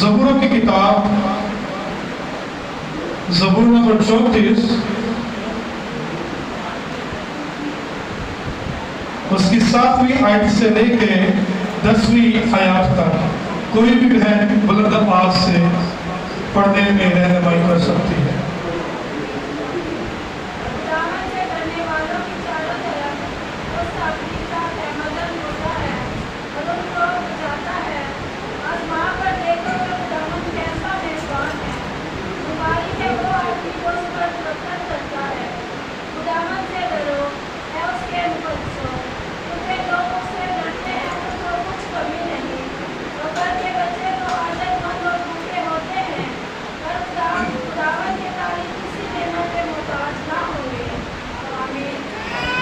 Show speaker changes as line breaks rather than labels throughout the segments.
ज़बूरों की किताब ज़बूर नंबर 34 उसकी 7वीं आयत से लेके 10वीं आयत तक कोई भी बहन बुलंद आवाज से पढ़ने में रहनुमाई कर सकती है।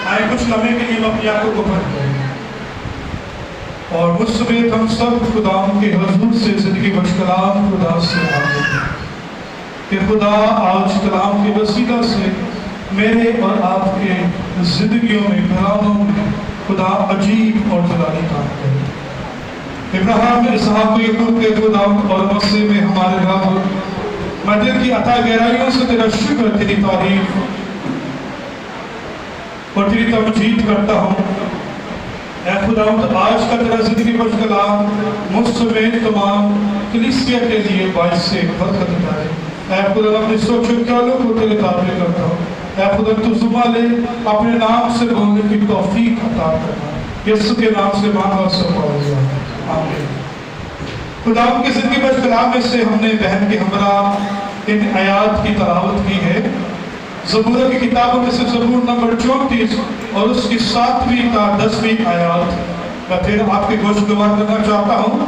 आए कुछ लम्हे के लिए अपनी आंखों को बंद करें और मुझ समेत हम सब खुदाम के हुजूर से जिंदगी बख्श कलाम खुदा से आमीन। कि खुदा आज कलाम के वसीला से मेरे और आपके जिंदगियों में घरानों में खुदा अजीब और जलाली काम करे। इब्राहिम इसहाक याकूब के खुदा और मसीह में हमारे रब मैं दिल की अता गहराइयों से तेरा शुक्र तेरी तारीफ और तेरी तमजीद करता हूँ। ऐ खुदावंद आज का तेरा जिंदगी बख्श कलाम मुझ समेत तमाम कलीसिया के लिए बाइस से बरकत उतारे। ऐ खुदा अपने सोचो ख्यालों को तेरे ताबे करता हूँ। ऐ खुदा तू जुबा ले अपने नाम से बोलने की तौफीक अता करना। यीशु के नाम से मांगा सब आमीन। खुदावंद की जिंदगी बख्श कलाम में से हमने बहन के हमरा इन आयात की तलावत की है। ज़बूर की किताबों में से ज़बूर नंबर 34 और उसकी 7वीं का 10वीं आयत मैं फिर आपके गोशगवार करना चाहता हूँ।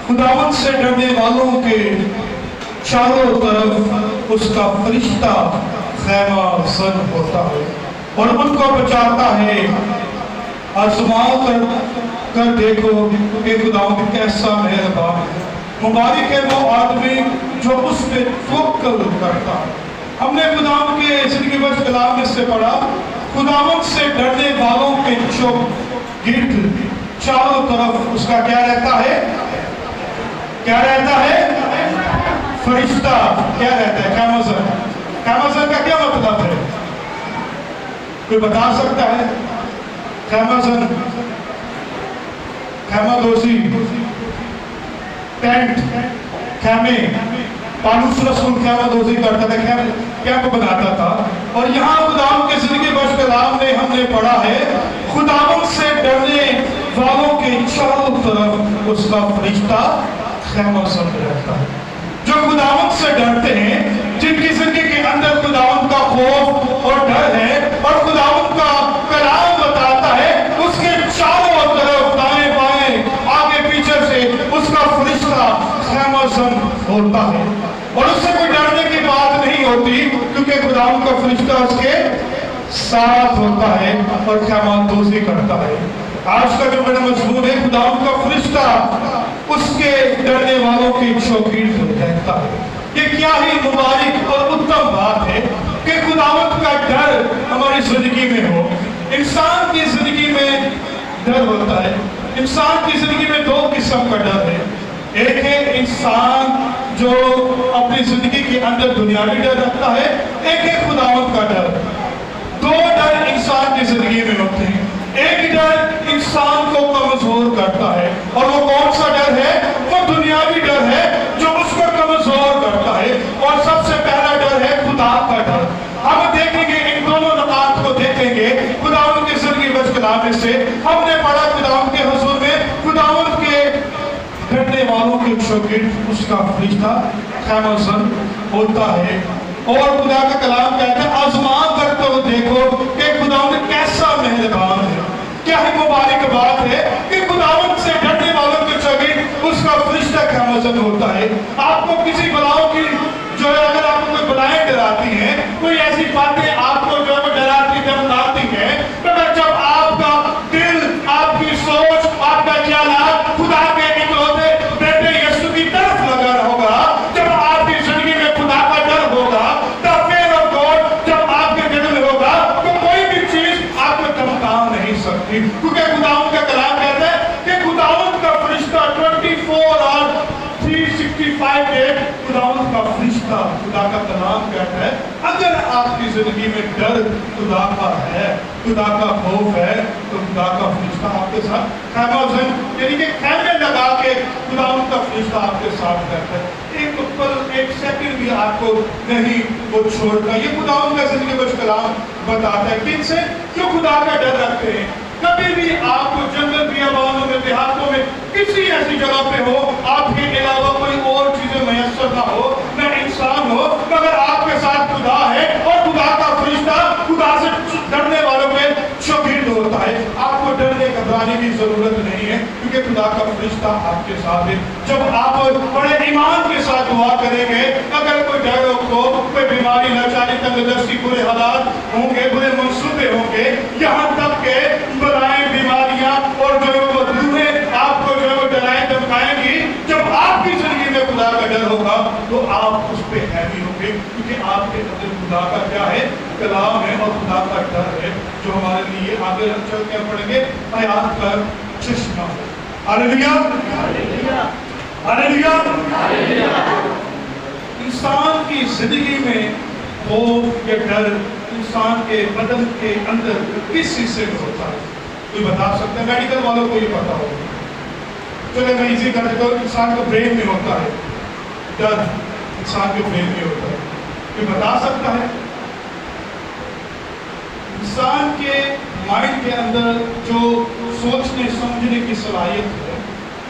खुदावंद से डरने वालों के चारों तरफ उसका फरिश्ता खैमा सन होता है और उनको बचाता है। आज़मा कर देखो कि खुदावंद कैसा मेहरबान है। मुबारक है वो आदमी जो उस पे तवक्कुल करता है। हमने खुदावंद के जिंदगी बख्श कलाम में से पढ़ा खुदावंद से डरने वालों के गिर्द चारों तरफ उसका क्या रहता है? क्या रहता है? फरिश्ता। क्या रहता है? कैमज़न। कैमज़न का क्या मतलब है? कोई बता सकता है? कैमज़न, खैमादोसी, टेंट, खैमे। पालूस रसूल खैमादोसी करता था, कैंप बनाता था। और यहाँ खुदावंद के जिंदगी बख्श कलाम में हमने पढ़ा है खुदावंद से डरने वालों के चारों तरफ उसका फरिश्ता खैमाज़न रहता है। जो खुदावंद से डरते हैं, जिनकी जिंदगी के अंदर खुदावंद का खौफ और डर है और खुदावंद का कलाम बताता है, उसके चारों तरफ दाएं बाएं आगे पीछे से उसका फरिश्ता खैमाज़न होता है और उससे कोई डरने की बात नहीं होती क्योंकि खुदावंद का फरिश्ता उसके साथ होता है और खैमादोज़ी करता है। आज का जो मेरा मजमून है खुदावंद का फरिश्ता उसके डरने वालों के चौकीट रहता है। ये क्या ही मुबारक और उत्तम बात है कि खुदावंद का डर हमारी जिंदगी में हो। इंसान की जिंदगी में डर होता है। इंसान की जिंदगी में दो किस्म का डर है। एक है इंसान जो अपनी जिंदगी के अंदर दुनियावी डर रखता है, एक है खुदावंद का डर। दो डर इंसान की जिंदगी में होते हैं। एक डर इंसान को कमजोर करता है और वो कौन सा डर है? वो दुनियावी डर है जो उसको कमजोर करता है। और सबसे पहला डर है खुदा का डर। हम देखेंगे इन दोनों नकात को देखेंगे खुदावंद की जिंदगी बख्श कलाम में से हमने पढ़ा खुदावंद के हुजूर में खुदावंद के डरने वालों के चौकीट उसका फरिश्ता खैमाज़न होता है। और खुदा का कलाम कहता है आज़मा कर तो देखो कि खुदावंद कैसा मेहरबान है। क्या ही मुबारक बात है कि खुदावंद से डरने वालों के चौकीट उसका फरिश्ता खैमाज़न होता है। आपको किसी बलाओं की जो है अगर आपको कोई बलाएं डराती हैं, कोई ऐसी बातें आपको जो है डराती धमकाती हैं, मगर जब आपका दिल, आपकी सोच, आपका ख्याल खुदा के इकलौते बेटे यीशु की तरफ लगा होगा, जब आपकी जिंदगी में खुदा का डर होगा, तब फेयर ऑफ गॉड जब आपके दिल में होगा तो कोई भी चीज आपको धमका नहीं सकती। क्योंकि खुदावंद का कलाम कहता है कि खुदावंद का फरिश्ता 24 और 365 खुदा का कलाम कहता है अगर आपकी जिंदगी में डर खुदा का है, खुदा का खौफ है, तो खुदा का फरिश्ता आपके साथ खैमा यानी कि खैमे लगा के खुदा का फरिश्ता आपके साथ रहता है। एक पल, एक सेकंड भी आपको नहीं वो छोड़ता। ये खुदा का जिंदगी में कलाम बताता है। किन से? जो खुदा का डर रखते हैं। कभी भी आपको जंगल बियाबानों में, देहातों में, किसी ऐसी जगह पे हो, आपके अलावा कोई और चीजें मैसर ना हो, न इंसान हो, मगर आपके साथ खुदा है और खुदा का फरिश्ता खुदा से डरने वालों पे शगीर्द होता है। आपको डरने घबराने की जरूरत नहीं है, क्योंकि खुदा का फरिश्ता आपके साथ है। जब आप बड़े ईमान के साथ दुआ करेंगे, अगर कोई डर हो, कोई बीमारी, लाचारी, तंगदस्ती, बुरे हालात होंगे, बुरे मंसूबे होंगे, यहाँ तक के बलाएं, बीमारियां और जो वो दुहें आपको जो है वो डराएं धमकाएंगी, जब आपकी जिंदगी में खुदा का डर होगा तो आप उस पे हैवी होंगे, क्योंकि आपके अंदर खुदा का क्या है? कलाम है और खुदा का डर है, जो हमारे लिए आगे चल के पढ़ेंगे हयात का चश्मा है। Hallelujah, hallelujah, hallelujah. इंसान की जिंदगी में खौफ या डर इंसान के बदन के अंदर किस हिस्से में होता है? कोई बता सकता है? मेडिकल वालों को ये पता होगा। चलो मैं इसी कर देता हूँ। इंसान को ब्रेन में होता है डर, इंसान के ब्रेन में होता है। कोई बता सकता है? इंसान के माइंड के अंदर जो सोचने समझने की सलाहियत है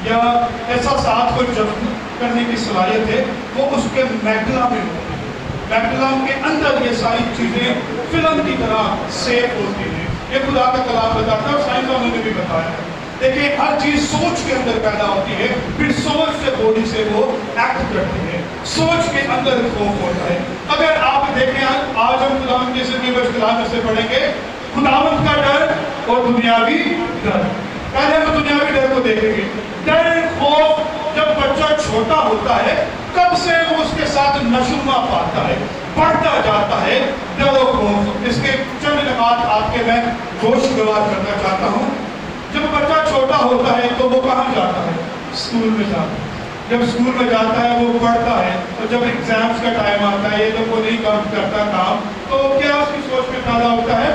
या एहसासात को जब्त करने की सलाहियत है, वो उसके मैगुला में होती है। मैगुला के अंदर ये सारी चीजें फिल्म की तरह सेव होती हैं। ये खुदा का कलाम बताता है और साइंसदानों ने भी बताया है। देखिए, हर चीज सोच के अंदर पैदा होती है, फिर सोच से बॉडी से वो एक्ट करती है। सोच के अंदर खौफ होता है। अगर आप देखें, आज हम खुदावंद की जिंदगी में कलाम से पढ़ेंगे खुदावंद का डर और दुनियावी डर। पहले हम दुनियावी डर को देखेंगे। डर, खौफ जब बच्चा छोटा होता है तब से वो उसके साथ नशुमा पाता है, बढ़ता जाता है डर और खौफ। इसके चंद बात आपके मैं गोशगवार करना चाहता हूँ। जब बच्चा छोटा होता है तो वो कहाँ जाता है? स्कूल में जाता है। जब स्कूल में जाता है वो पढ़ता है, तो जब एग्जाम्स का टाइम आता है, ये जब वो नहीं काम करता काम, तो क्या उसकी सोच में पैदा होता है?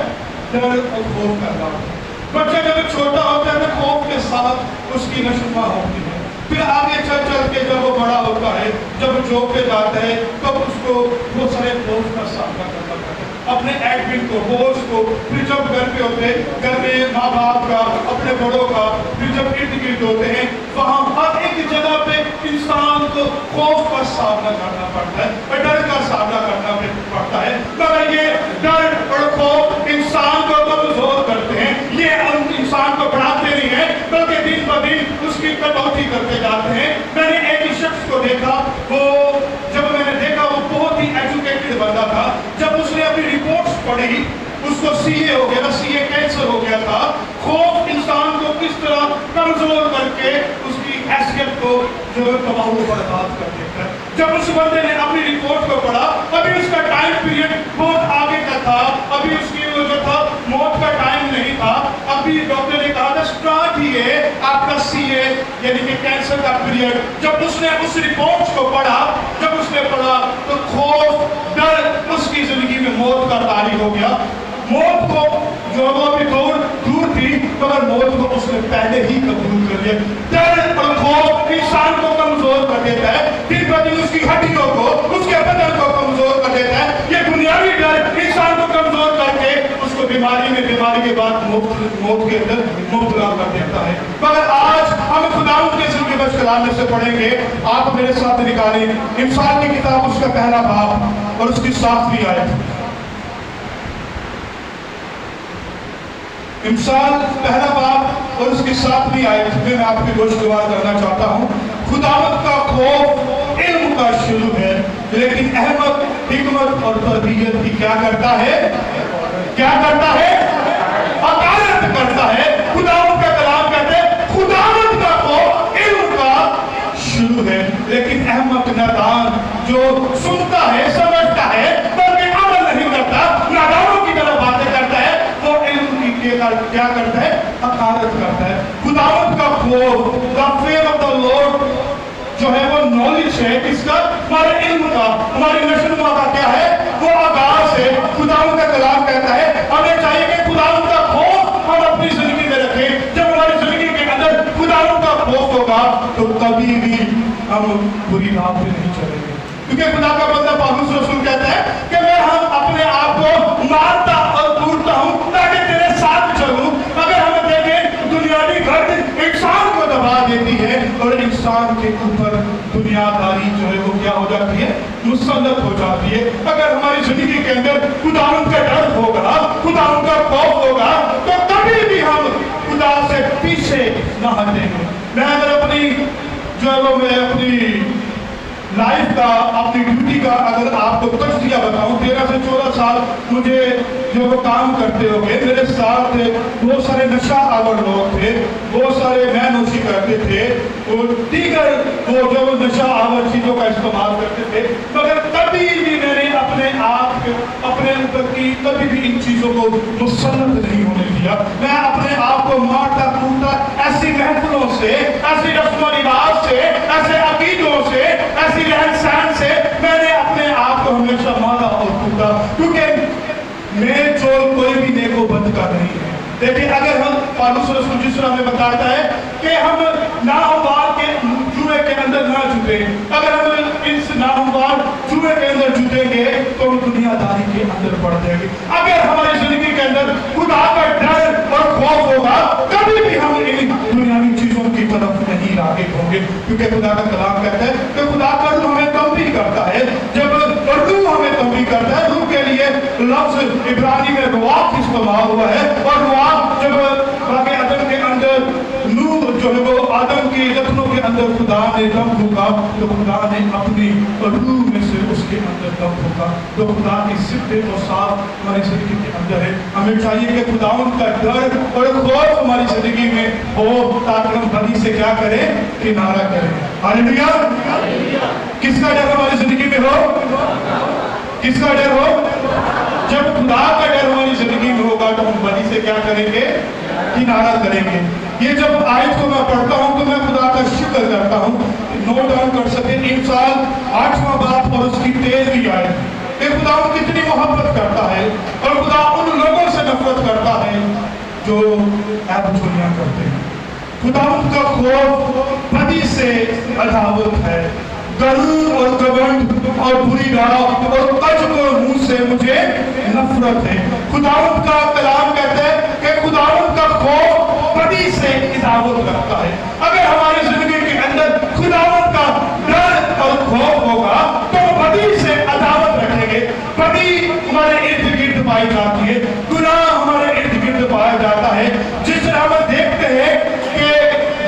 डर और खौफ पैदा होता है। बच्चा जब छोटा होता है तो खौफ के साथ उसकी नशुमा होती है। फिर आगे चल चल के जब वो बड़ा होता है, जब जॉब पे जाता है, तब उसको वो सारे खौफ का सामना करना पड़ता है, अपने एडमिन को, बोझ को। फिर जब घर पे होते हैं, घर में माँ बाप का, अपने बड़ों का, फिर जब इर्द गिर्द होते हैं, वहाँ हर एक जगह पे इंसान को खौफ का सामना करना पड़ता है और डर का सामना करना पड़ता है। मगर ये डर और खौफ इंसान को कमजोर करते हैं। ये इंसान को बढ़ाते नहीं है, बल्कि दिन ब दिन उसकी कटौती करते जाते हैं। मैंने एक शख्स को देखा, वो जब मैंने देखा वो बहुत ही एजुकेटेड बंदा था। जब उसने अपनी रिपोर्ट्स पढ़ी, उसको सीए हो गया था, सीए कैंसर हो गया था। खौफ इंसान को किस तरह कमजोर करके उसकी हैसियत को जो तबाह बर्बाद कर देता है। जब उस बंदे ने अपनी रिपोर्ट को पढ़ा, अभी उसका टाइम पीरियड बहुत आगे का था, अभी उसकी वो जो था मौत का टाइम नहीं था। अभी डॉक्टर ने कहा था स्टार्ट ही है आपका सीए यानी कि कैंसर का पीरियड। जब उसने उस रिपोर्ट को पढ़ा, जब उसने पढ़ा तो खौफ, डर उसकी जिंदगी में मौत का तारीख हो गया। मौत को जो वो अभी दूर थी, मगर मौत को उसने पहले ही कबूल कर लिया। डर और खौफ इंसान को कमजोर कर देता है, दिन ब दिन उसकी हड्डियों को, उसके बदन को कमजोर कर देता है। ये बुनियादी डर इंसान को कमजोर करके उसको बीमारी में, बीमारी के बाद मौत के अंदर मुब्तला कर देता है। मगर आज हम खुदावंद के जिंदगी में कलाम से पढ़ेंगे। आप मेरे साथ निकालें इमसाल की किताब, उसका पहला बाब और उसकी 7वीं आयत। इमसाल पहला बाब और उसकी 7वीं आयत में मैं आपकी गोशगवार करना चाहता हूँ। खुदावंद का खौफ इल्म का शुरू है, लेकिन अहमद, हिकमत और तरबियत की क्या करता है? क्या करता है? अकालत करता है। खुदावंद का कलाम कहते हैं खुदावंद का खौफ इल्म का शुरू है, लेकिन अहमद नादान जो सुनता है, समझता है, बल्कि अमल नहीं करता, नादानों की तरह बातें करता है, वो इल्म की क्या करता है? अकालत करता है। खुदावंद का खौफ, the fear of the Lord जो है वो नॉलेज है किसका, हमारे इल्म का, हमारी नशोनुमा का क्या है, वो आगाज है। खुदावंद का कलाम कहता है हमें चाहिए कि खुदावंद का खौफ हम अपनी जिंदगी में रखें। जब हमारी जिंदगी के अंदर खुदावंद का खौफ होगा तो कभी भी हम बुरी राह पे नहीं चलेंगे, क्योंकि खुदा का बंदा पौलुस रसूल कहता है कि मैं हम अपने आप को मारता और टूटता हूं ताकि तेरे साथ चलूं। अगर हम देखें दुनियावी गर्द इंसान को दबा देती है और इंसान के ऊपर दुनियादारी जो है वो क्या हो जाती है, मुसल्लत हो जाती है। अगर हमारी जिंदगी के अंदर खुदावंद का डर होगा, खुदावंद का खौफ होगा, तो कभी भी हम खुदा से पीछे न हटेंगे। मैं अगर अपनी जो है वो मैं अपनी लाइफ का, अपनी ड्यूटी का अगर आपको तजज़िया बताऊं, 13 से 14 साल मुझे जो वो काम करते हो गए, मेरे साथ बहुत सारे नशा आवर लोग थे, बहुत सारे मैनोशी करते थे, वो दीगर वो जो नशा आवर चीज़ों का इस्तेमाल करते थे, मगर कभी भी मैंने अपने आप अपने ऊपर की कभी भी इन चीज़ों को मुसल्लत नहीं होने दिया। मैं अपने आप को मारता कूटता ऐसी महफिलों से, ऐसी रस्म व रिवाज से, ऐसे अकीदों से, ऐसी रहन सहन से मैंने अपने आप को हमेशा मारा और कूटा, क्योंकि मेरे चोर कोई भी नेकोबद का नहीं है। देखिए अगर हम पौलुस रसूल जिस तरह हमें बताता है कि हम नाहमवार के जुए के अंदर ना जुटे, अगर हम इस नाहमवार जुए के अंदर जुटेंगे तो हम दुनियादारी के अंदर पड़ जाएंगे। अगर हमारी जिंदगी के अंदर खुदा का डर और खौफ होगा कभी भी हम इन दुनियावी चीजों की तरफ नहीं राग़िब होंगे, क्योंकि खुदा का कलाम कहता है कि खुदा का रूह हमें तंबीह करता है। जब रूह हमें तंबीह करता है, रूह के लिए लफ्ज इब्रानी में रुआब इस्तेमाल हुआ है, और रुआब जब बाकी आदम के अंदर नूह जो है वो आदम के जख्मों के अंदर खुदा ने दम फूका, तो खुदा ने अपनी रूह में से उसके अंदर दम फूका। तो खुदा की सिद्दत और साथ हमारी जिंदगी के अंदर है। हमें चाहिए कि खुदावंद का डर और खौफ हमारी जिंदगी में हो, ताकि हम बदी से क्या करें, किनारा करें। हालेलुया। किसका डर हमारी जिंदगी में हो, किसका डर हो? जब खुदा का डर हमारी जिंदगी में होगा तो हम बदी से क्या करेंगे, किनारा करेंगे। ये जब आयत को मैं पढ़ता हूँ तो मैं खुदा का शुक्र करता हूँ। नोट डाउन कर सकते हैं, इंसान 8वां बाप और उसकी 13वीं आयत। खुदा कितनी मोहब्बत करता है और खुदा उन लोगों से नफरत करता है जो ऐब चोरियां करते हैं। खुदा का खौफ बदी से अदावत है, गरूर और घमंड और बुरी राह और कज्ब और मुंह से मुझे नफरत है। खुदावंद का कलाम कहता है कि खुदावंद का खौफ बदी से इदावत रखता है। अगर हमारी जिंदगी के अंदर खुदावंद का डर और खौफ होगा तो बदी से अदावत रखेंगे। बदी हमारे इर्द गिर्द पाई जाती है, गुनाह हमारे इर्द गिर्द पाया जाता है। जिस तरह हम देखते हैं कि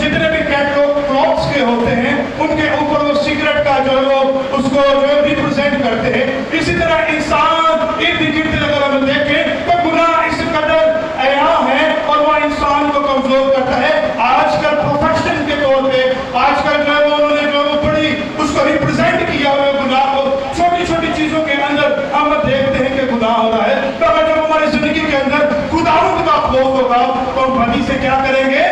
जितने भी क्लॉथ्स के होते हैं उनके ऊपर वो सिगरेट का जो है वो उसको जो रिप्रेजेंट करते हैं, इसी तरह इंसान इर्द गिर्द अगर हम देखें तो गुनाह इस कदर अया है और वह इंसान को कमजोर करता है। आजकल प्रोफेशन के तौर पे आजकल जो है वो उन्होंने जो वो बड़ी उसको रिप्रेजेंट किया हुआ गुनाह को, छोटी छोटी चीजों के अंदर हम देखते हैं कि गुनाह हो रहा है। तो जब हमारी जिंदगी के अंदर खुदावंद का खौफ होगा तो हम बदी से क्या करेंगे,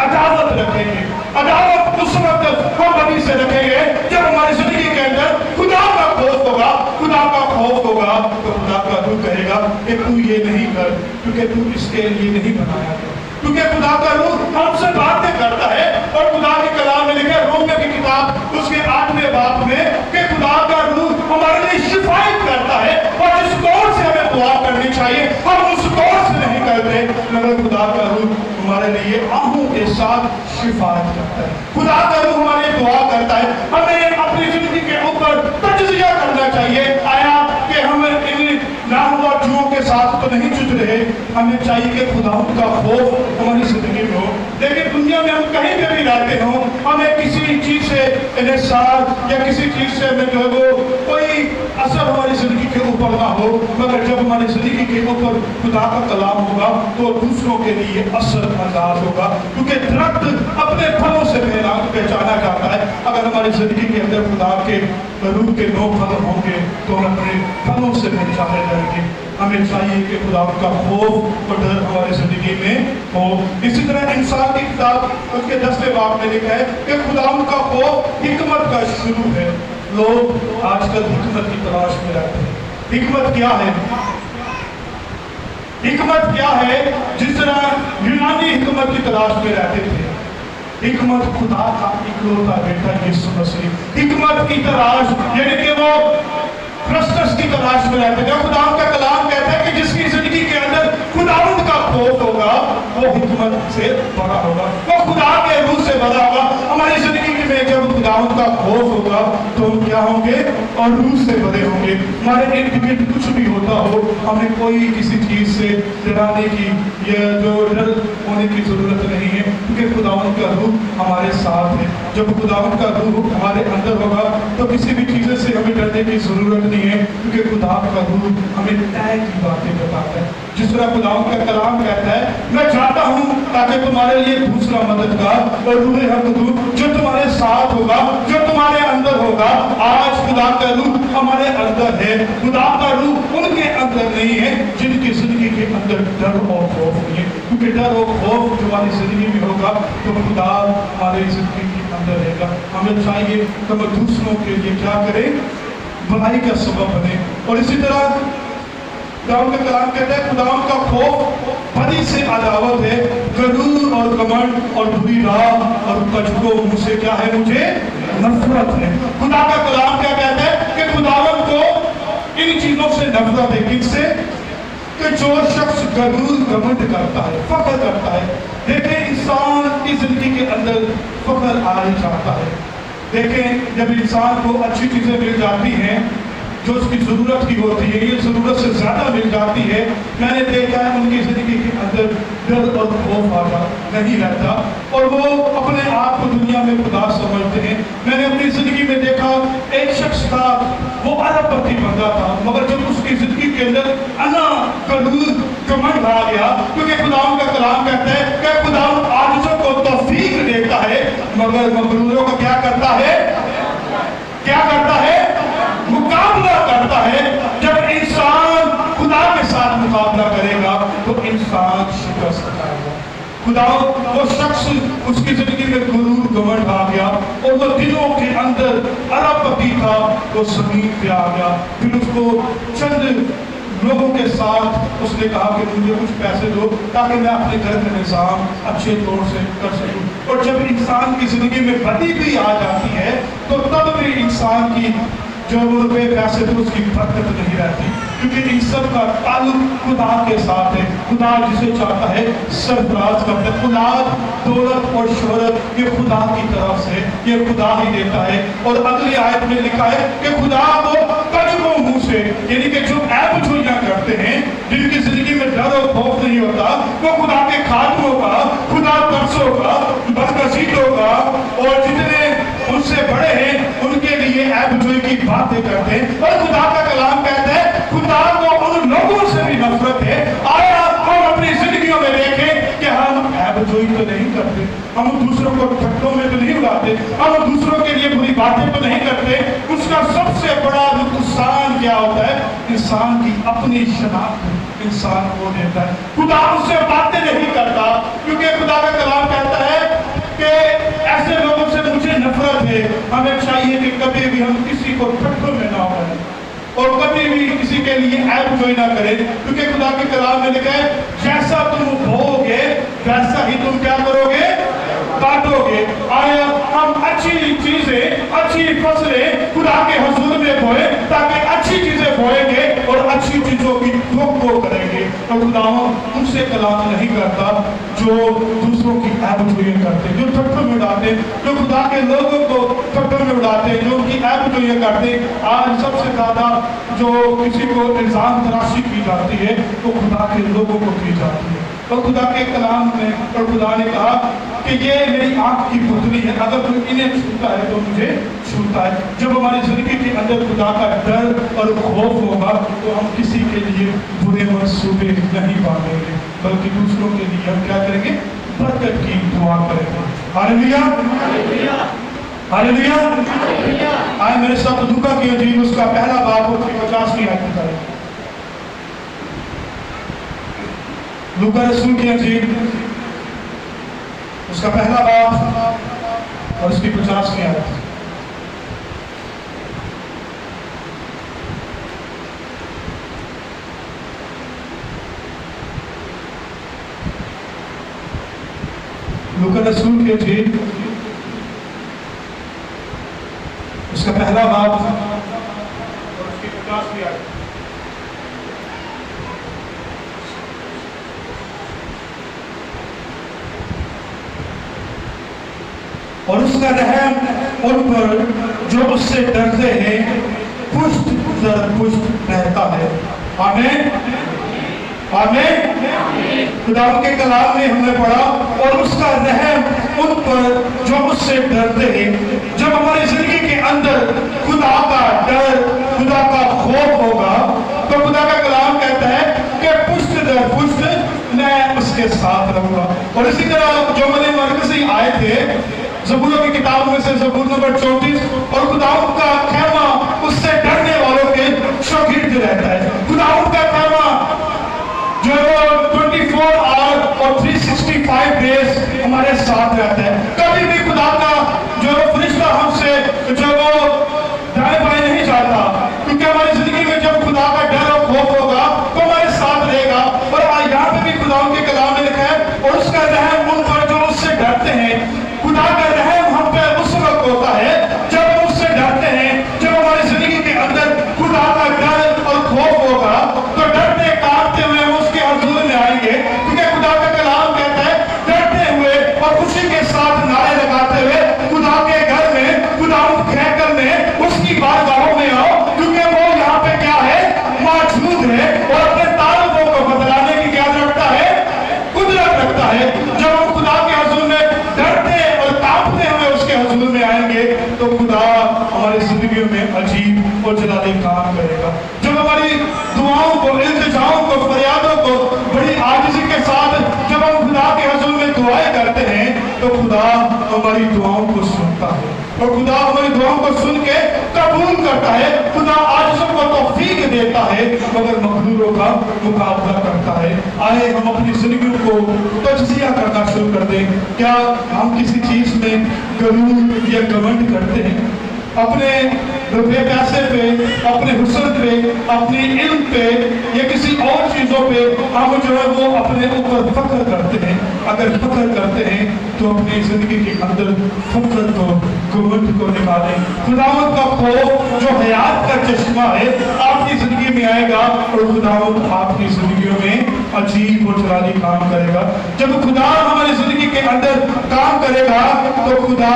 अदावत रखेंगे। अदावत उस वक्त हम बदी से रखेंगे जब हमारी जिंदगी के अंदर खुदा का खौफ होगा। खुदा का खौफ होगा तो खुदा का रूह कहेगा कि तू ये नहीं कर, क्योंकि तू इसके लिए नहीं बनाया गया। क्योंकि खुदा का रूह हमसे बातें करता है और खुदा के कलाम में लिखा है रोमियो की किताब उसके 8वें बाब में कि खुदा का रूह हमारे लिए शिफायत करता है, और जिस दौर से हमें दुआ करनी चाहिए हम उस दौर से नहीं करते, मगर खुदा का रूह हमारे लिए आहों के साथ शिफायत करता है। खुदा का रूह हमारे लिए दुआ करता है। हमें अपनी जिंदगी के ऊपर तजज़िया करना चाहिए, आया कि हम इन नाहुआ जुओं के साथ तो नहीं जुट रहे। हमें चाहिए कि खुदावंद का खौफ हमारी जिंदगी में हो। लेकिन दुनिया में हम कहीं पे भी रहते हो, हमें किसी चीज से इन्हिसार या किसी चीज से हमें जो है वो कोई असर हमारी जिंदगी के ऊपर ना हो, मगर जब हमारी जिंदगी के ऊपर खुदा का कलाम होगा तो दूसरों के लिए असर अंदाज होगा, क्योंकि दरख्त अपने फलों से पहचाना जाता है। अगर हमारी जिंदगी के अंदर खुदा के रूह के 9 फल होंगे तो हम अपने फलों से पहचाने जाएंगे। हमें चाहिए कि खुदा का खौफ और डर हमारी जिंदगी में हो। इसी तरह इंसान की किताब उसके 10वें बाब में लिखा है कि खुदा का खौफ हिकमत का शुरू है। लोग आजकल हिकमत की तलाश में रहते हैं। हिकमत क्या है? हिकमत क्या है? जिस तरह यूनानी हिकमत की तलाश में रहते थे। हिकमत खुदा का इकलौता बेटा यीशु मसीह हिकमत की तलाश, यानी कि वो क्रिस्टस की तलाश में रहते थे। खुदा का कलाम कहता है कि जिसकी जिंदगी के अंदर खुदावंद का खौफ होगा वो हिकमत से बड़ा होगा, वो खुदा के रूह से बड़ा होगा। हमारी जिंदगी में जब खुदावंद का खौफ होगा तो हम क्या होंगे? और रूह से बड़े होंगे। हमारे इर्द गिर्द कुछ भी होता हो, हमें कोई किसी चीज से डराने की या जो डर होने की जरूरत नहीं है, क्योंकि खुदावंद का रूह हमारे साथ है। जब खुदावंद का रूह हमारे अंदर होगा तो किसी भी चीज से हमें डरने की जरूरत नहीं है, क्योंकि खुदा का रूह हमें तय की बातें बताता है। जिस तरह खुदावंद का कलाम कहता है, मैं चाहता हूं ताकि तुम्हारे लिए दूसरा मददगार और रूह हक दूं जो तुम्हारे साथ होगा, जो तुम्हारे अंदर होगा। आज खुदा का रूह हमारे अंदर है। खुदा का रूह उनके अंदर नहीं है जिनकी जिंदगी के अंदर डर और खौफ नहीं है, क्योंकि डर और खौफ जो हमारी जिंदगी में होगा तो खुदा हमारी जिंदगी के अंदर रहेगा। हमें चाहिए कि हम दूसरों के लिए क्या करें? भलाई का सबब बने। और इसी तरह खुदावंद का कलाम कहता है खुदावंद का खौफ बदी से अदावत है, गरूर और घमंड और बुरी राह और कचको मुंह से क्या है? मुझे नफरत है। खुदा का कलाम क्या कहता है कि खुदावंद को इन चीजों से नफरत है। किससे? कि जो शख्स गरूर घमंड करता है, फख्र करता है। देखें, इंसान की जिंदगी के अंदर फख्र आ ही जाता है। देखें, जब इंसान को अच्छी चीजें मिल जाती हैं जो उसकी जरूरत की होती है, ये जरूरत से ज्यादा मिल जाती है, मैंने देखा है उनकी जिंदगी के अंदर डर और खौफ आगा नहीं रहता और वो अपने आप को दुनिया में खुदा समझते हैं। मैंने अपनी जिंदगी में देखा, एक शख्स था, वो अरबपति बंदा था, मगर जब उसकी जिंदगी के अंदर अना गरूर घमंड आ गया, क्योंकि खुदावंद का कलाम कहता है कि खुदावंद आजिज़ों को तौफीक देता है मगर मगरूरों को क्या करता है? क्या करता है? मुकाबला करता है। जब इंसान खुदा के साथ मुकाबला करेगा तो इंसान शिकस्त खाएगा। खुदा वो शख्स उसकी जिंदगी में गुरूर घमंड आ गया और वो दिनों के अंदर अरबपति था, वो जमीन पे आ गया। फिर उसको चंद लोगों के साथ उसने कहा कि मुझे कुछ पैसे दो ताकि मैं अपने घर का निजाम अच्छे तौर से कर सकूं। और जब इंसान की जिंदगी में बदी भी आ जाती है तो तब भी इंसान की जो रुपए पैसे थे उसकी बरकत नहीं रहती, क्योंकि इन सब का ताल्लुक खुदा के साथ है। खुदा जिसे चाहता है सरफराज करता है। खुदा दौलत और शोहरत ये खुदा की तरफ से, ये खुदा ही देता है। और अगली आयत में लिखा है कि खुदा को कचकों मुंह से, यानी कि जो ऐब जोइयां करते हैं, जिनकी जिंदगी में डर और खौफ नहीं होता, वो खुदा के खादमों का, खुदा तरसों का, बदकशीदों का और जितने उनसे बड़े हैं उनके लिए ऐब जोई की बातें करते हैं। और खुदा का कलाम कहता है खुदा को उन लोगों से भी नफरत है। आया हम अपनी जिंदगियों में देखें कि हम ऐब जोई तो नहीं करते, हम दूसरों को ठट्टों में तो नहीं उड़ाते, हम दूसरों के लिए बुरी बातें तो नहीं करते। उसका सबसे बड़ा नुकसान क्या होता है? इंसान की अपनी शनाख्त इंसान को देता है। खुदा उससे बातें नहीं करता, क्योंकि खुदा का कलाम कहता है कि ऐसे लोगों से मुझे नफरत है। हमें चाहिए कि कभी भी हम किसी को ठट्ठों में ना उड़ाएं और कभी भी किसी के लिए ऐब जोई ना करें, क्योंकि खुदा के कलाम में लिखा है जैसा तुम बोओगे वैसा ही तुम क्या करोगे? काटोगे। आया हम अच्छी चीजें, अच्छी फसलें खुदा के हुजूर में बोए ताकि अच्छी चीजें बोएंगे और अच्छी चीजों की ठोक करेंगे। तो खुदा उनसे कलाम नहीं करता जो दूसरों की ऐब जोई करते, जो ठट्ठों में उड़ाते, जो खुदा के लोगों को ठट्ठों में उड़ाते, जो उनकी ऐब जोई करते। आज सबसे ज्यादा जो किसी को इल्जाम तराशी की जाती है वो खुदा के लोगों को की जाती है। और खुदा के कलाम में और खुदा ने कहा कि ये मेरी आंख की पुतली है, अगर कोई इन्हें छूता है तो मुझे छूता है। जब हमारी जिंदगी के अंदर खुदा का डर और खौफ होगा तो हम किसी के लिए बुरे मंसूबे नहीं बांधेंगे, बल्कि दूसरों के लिए हम क्या करेंगे? बरकत की दुआ करेंगे। Hallelujah, hallelujah. आए मेरे साथ लूका की इंजील उसका पहला बाब और 50वीं आयत करें। लूका रसूल की अंजील उसका पहला बाब और उसकी 50वीं आयत। लूका रसूल की अंजील उसका पहला बाब और उसकी 50वीं आयत। और उसका रहम उन पर जो उससे डरते हैं पुष्ट दर पुष्ट रहता है। आमीन आमीन। खुदा के कलाम में हमने पढ़ा और उसका रहम उन पर जो उससे डरते हैं। जब हमारी जिंदगी के अंदर खुदा का डर, खुदा का खौफ होगा तो खुदा का कलाम कहता है कि पुष्ट दर पुष्ट मैं उसके साथ रहूंगा। और इसी तरह जो मैंने मरकजी आए थे ज़बूरों की किताब में से ज़बूर नंबर 34, और खुदावंद का ख़ैमा उससे डरने वालों के शागिर्द रहता है। खुदावंद का ख़ैमा जो 24 आवर और 365 डेज हमारे साथ रहता है। कभी भी खुदा का जो फरिश्ता हमसे जो वो दाएं बाएं नहीं जाता, क्योंकि हमारी जिंदगी में जब खुदा का डर और खौफ होगा तो हमारे साथ रहेगा। और यहाँ पे भी खुदावंद के कलाम में लिखा है और उसका रहम उन पर जो उससे डरते हैं। खुदा का रहम हम पे उस वक्त होता है जब हम उससे डरते हैं, जब हमारी जिंदगी के अंदर खुदा का डर और खौफ होगा तो डरते कांपते हुए हम उसके हुजूर में आएंगे। क्योंकि खुदा का कलाम कहता है डरते हुए और खुशी के साथ नारे लगाते हुए खुदा के घर में, खुदा कहकर में उसकी बारगाहों में आओ, क्योंकि वो यहाँ पे क्या है, मौजूद है और अपने ताल्लुकों को बदलाने की क्या रखता है, कुदरत रखता है। जब हम खुदा के हुजूर में डरते और कांपते हुए उसके हुजूर में आएंगे तो खुदा हमारी जिंदगी में अजीब और जलाली काम करेगा। जब हमारी दुआओं को, इल्तिजाओं को, फरियादों को बड़ी आजिज़ी के साथ जब हम खुदा के हुजूर में दुआएं करते हैं तो खुदा हमारी दुआओं को सुनता है और खुदा हमारी दुआओं को सुन के कबूल करता है। खुदा आजिज़ों को तौफीक देता है मगर मखलूरों का मुकाबला करता है। आए हम अपनी जिंदगी को तज्जिया करना शुरू कर दें। क्या हम किसी चीज में गरूर या घमंड करते हैं? अपने रुपये पैसे पे, अपने हुस्न पे, अपनी इल्म पे या किसी और चीजों पे हम जो है वो अपने ऊपर फख्र करते हैं। अगर फख्र करते हैं तो अपनी जिंदगी के अंदर फख्र को, घमंड को निकालें। खुदावंद का खौफ जो हयात का चश्मा है आपकी जिंदगी में आएगा और खुदावंद आपकी जिंदगियों में अजीब और जलाली काम करेगा। जब खुदा हमारी जिंदगी के अंदर काम करेगा तो खुदा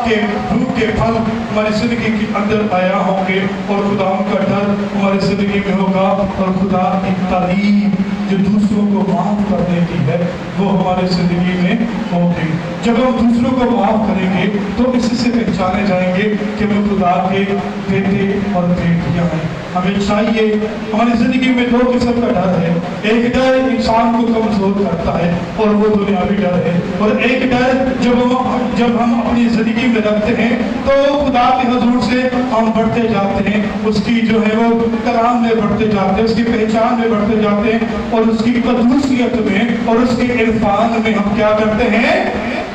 के रूह के फल हमारी जिंदगी के अंदर आया होंगे और खुदा का डर हमारी जिंदगी में होगा और खुदा की तारीफ जो दूसरों को माफ करने की है वो हमारे जिंदगी में होगी। जब हम दूसरों को माफ करेंगे तो इससे पहचाने जाएंगे कि हम खुदा के बेटे और बेटियां हैं। हमें चाहिए, हमारी जिंदगी में दो किस्म का डर है। एक डर इंसान को कमजोर करता है और वो दुनियावी डर है, और एक डर जब हम अपनी जिंदगी में रखते हैं तो खुदा के हुजूर से हम बढ़ते जाते हैं, उसकी जो है वो कलाम में बढ़ते जाते हैं, उसकी पहचान में बढ़ते जाते हैं और उसकी कदूसियत में और उसके इरफान में हम क्या करते हैं,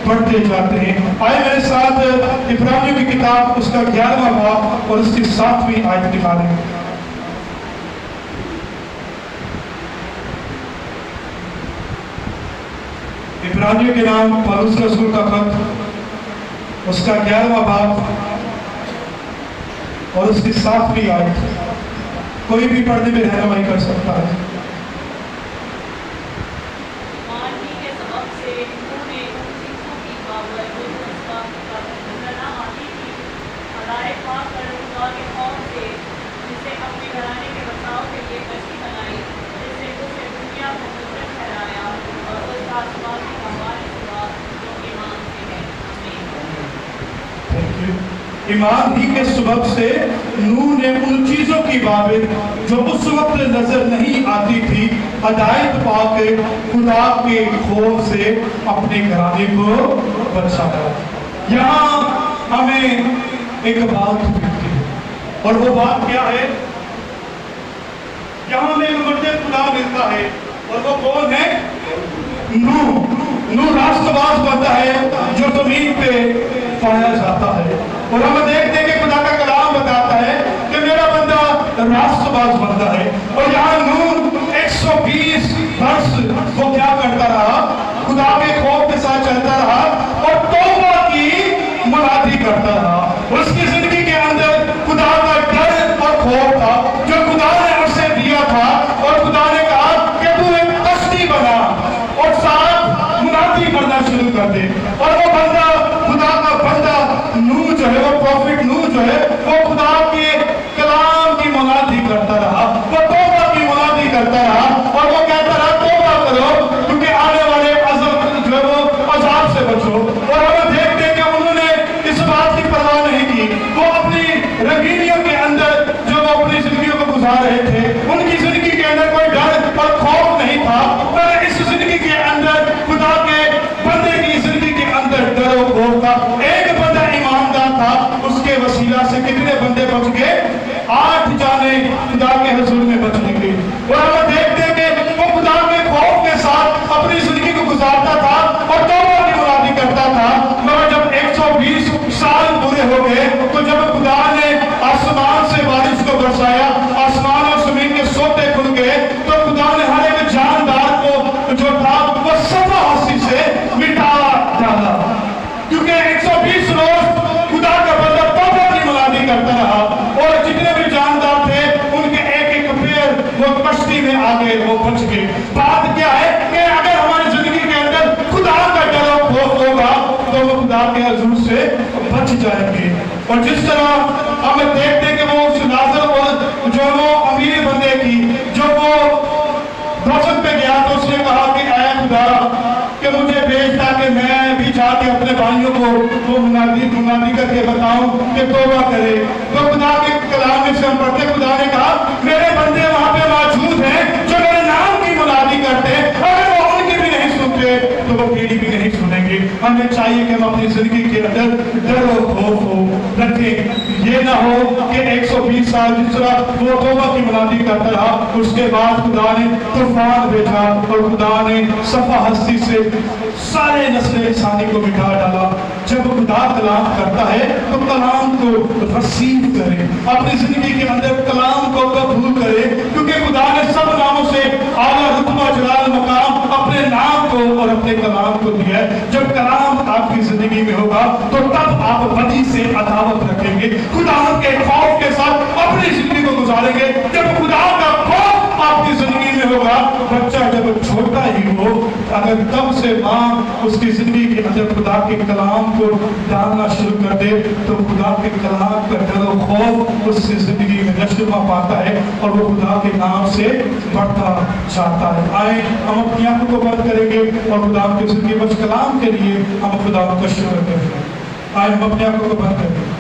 बढ़ते जाते हैं। आए मेरे साथ इब्रानियों की किताब उसका 11वां बाब और उसकी 7वीं आयत निकालें। इब्रानियों के नाम पौलुस रसूल का खत उसका 11वां बाब और उसकी 7वीं आयत। कोई भी पढ़ने में रहनुमाई कर सकता है। ईमान ही के सबब से नूह ने उन चीजों की बाबत जो उस वक्त नजर नहीं आती थी हदायत पाके खुदा के खौफ से अपने घराने को बचाया। यहाँ हमें एक बात मिलती है और वो बात क्या है, यहाँ हमें एक मर्द खुदा मिलता है और वो कौन है, नूह राष्ट्रवास बनता है जो जमीन पे पाया जाता है। और हम देखते हैं कि खुदा का कलाम बताता है कि मेरा बंदा राष्ट्रवास बनता है। और यहाँ नूह 120 वर्ष वो क्या करता रहा, खुदा के खौफ के साथ चलता रहा और तौबा की मुनादी करता रहा। उसकी जिंदगी के अंदर खुदा का डर और खौफ था जो खुदा ने उसे दिया था। और खुदा ने कहा कि तू एक कश्ती बना और साथ मुनादी करना शुरू कर दे। और वो बंदा, खुदा का बंदा नूह जो है, वो प्रॉफिट नूह जो है, वो खुदा के कलाम की मुनादी करता रहा, वो तौबा की मुनादी करता रहा। और वो कहता रहा तौबा करो क्योंकि आने वाले अज़ब जो है वो अज़ाब से बचो। और हम देखते हैं कि उन्होंने इस बात की परवाह नहीं की। वो अपनी रंगीनियों के अंदर जो वो अपनी जिंदगियों को गुजार रहे थे, उनकी जिंदगी के अंदर कोई डर और खौफ नहीं था। पर इस जिंदगी के अंदर खुदा के बंदे की जिंदगी के अंदर डर और खौफ था। एक बंदा ईमानदार था, उसके वसीला से कितने बंदे बच गए? 8 जाने खुदा के हुजूर में बच गए। और हम देखते हैं कि वो खुदा के खौफ के साथ अपनी जिंदगी को गुजारता था और तौबा की मुनादी करता था। मगर जब 120 साल पूरे हो गए तो जब खुदा ने आसमान से बारिश को बरसाया, आसमान और जमीन के सोते खुल गए, तो खुदा ने हर एक जानदार को जो था वो सफा हस्ती से मिटा डाला। क्योंकि 120 रोज खुदा का बंदा तौबा की मुनादी करता रहा और जितने भी जानदार थे उनके एक एक पैर वो कश्ती में आगे वो बच गए। बात क्या है कि अगर हमारी जिंदगी के अंदर खुदा का डर और खौफ होगा तो वो खुदा के हुजूर से बच जाएंगे। और जिस तरह हम देखते हैं कि वो उस नाज़र और जो वो अमीर बंदे की जो वो रोशन पे गया तो उसने कहा कि ऐ खुदा कि मुझे भेज ताकि मैं भी जाके अपने भाइयों को वो मुनादी करके बताऊं कि तौबा करे। तो खुदा के कलाम में से हम पढ़ते, खुदा ने कहा मेरे बंदे वहां पे मौजूद हैं जो मेरे नाम की मुनादी करते हैं, अगर वो उनकी भी नहीं सुनते तो वो मेरी भी नहीं सुनेंगे। हमें चाहिए कि हम अपनी जिंदगी के अंदर डर और खौफ हो रखें। ये ना हो कि 120 साल जिस तरह वो तौबा की मुनादी करता रहा, उसके बाद खुदा ने तूफान भेजा और खुदा ने सफा हस्ती से सारे नस्ल इंसानी को मिटा डाला। जब खुदा कलाम करता है तो कलाम को रसीव करें, अपनी जिंदगी के अंदर कलाम को कबूल करें, क्योंकि खुदा ने सब नामों से आला रुतबा जलाल मकाम अपने नाम को और अपने कलाम को दिया है। जब कलाम आपकी जिंदगी में होगा तो तब आप बदी से अदावत रखेंगे, खुदा के खौफ के साथ अपनी जिंदगी को गुजारेंगे। जब खुदा का खौफ आपकी जिंदगी में होगा, बच्चा जब छोटा ही हो अगर तब से माँ उसकी जिंदगी के अंदर खुदा के कलाम को डालना शुरू कर दे तो खुदा के कलाम का डर और खौफ उसकी जिंदगी में नशमा पाता है और वो खुदा के नाम से बढ़ता जाता है। आए हम अपनी आंखों को बंद करेंगे और खुदा की जिंदगी बस कलाम के लिए हम खुदा का शुक्र करेंगे। आए हम अपनी आंखों को बंद करेंगे।